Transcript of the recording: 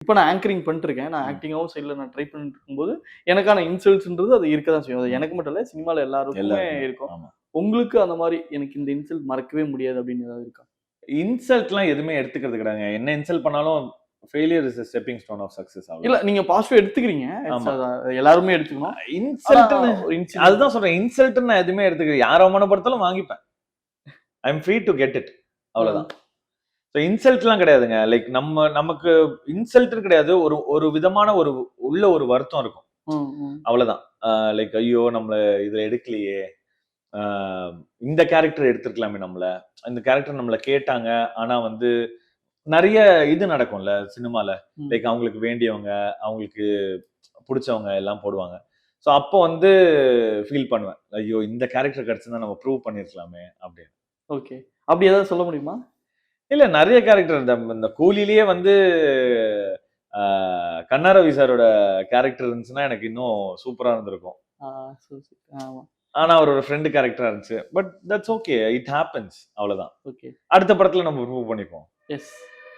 இப்ப நான் ஆங்கரிங் பண்ணிட்டுருக்கேன். நான் ஆக்டிங்காவும் சைட்ல நான் ட்ரை பண்ணிட்டு இருக்கும்போது, எனக்கான இன்சல்ட்ஸ்ன்றது அது இருக்க தான் செய்யும். அது எனக்கு மட்டும் இல்ல, சினிமால எல்லாருக்குமே எல்லாருக்குமே. இருக்கும். ஆமா. உங்களுக்கு அந்த மாரி எனக்கு இந்த இன்சல்ட் மறக்கவே முடியாது அப்படின்னு ஏதாவது இருக்கா? இன்சல்ட்லாம் எதுவுமே எடுத்துக்கிறது கிடையாதுங்க. என்ன இன்சல்ட் பண்ணாலும் failure is a stepping stone of success இல்ல அவ்வளவுதான். நீங்க பாசிட்டிவா எடுத்துக்கிறீங்க. ஆமா. எல்லாருமே எடுத்துக்கணும். ஆனா இன்சல்ட்ன்னு ஒரு இன்சிடென்ட் அதுதான் சொல்றேன். இன்சல்ட்ன்னு நான் எதுவுமே எடுத்துக்கிறேன். யார் அவமானப்படுத்தாலும் வாங்கிப்பேன். ஐ அம் ஃப்ரீ டூ கெட் இட். அவ்வளவுதான். ஸோ இன்சல்ட்லாம் கிடையாதுங்க. லைக் நமக்கு இன்சல்ட்ன்னு கிடையாது. ஒரு ஒரு விதமான உள்ள ஒரு வருத்தம் இருக்கும். அவ்வளவுதான். லைக் ஐயோ! நம்மள இதுல எடுக்கலையே. ஆ இந்த கேரக்டர் எடுத்திருக்கலாமே நம்மள. இந்த கேரக்டர் நம்மள கேட்டாங்க. ஆனா வந்து நெறைய இது நடக்கும்ல சினிமால. லைக் அவங்களுக்கு வேண்டியவங்க, அவங்களுக்கு புடிச்சவங்க எல்லாம் போடுவாங்க. ஸோ அப்போ வந்து ஃபீல் பண்ணுவேன். ஐயோ! இந்த கேரக்டர் கிடைச்சிருந்தா நம்ம ப்ரூவ் பண்ணியிருக்கலாமே அப்படின்னு. ஓகே. அப்படி ஏதாவது சொல்ல முடியுமா? இல்ல நெறைய கேரக்டர் இந்த கூலிலேயே வந்து ஆ கண்ணா ரவி சாரோட கேரக்டர் இருந்துச்சுன்னா எனக்கு இன்னும் சூப்பரா இருந்திருக்கும். ஆ ஆமா. ஆனா அவரோட ஃப்ரெண்ட் கேரக்டரா இருந்துச்சு. But that's okay. It happens. அவ்வளவுதான். ஓகே. அடுத்த படத்துல நம்ம ப்ரூவ் பண்ணிப்போம். எஸ்.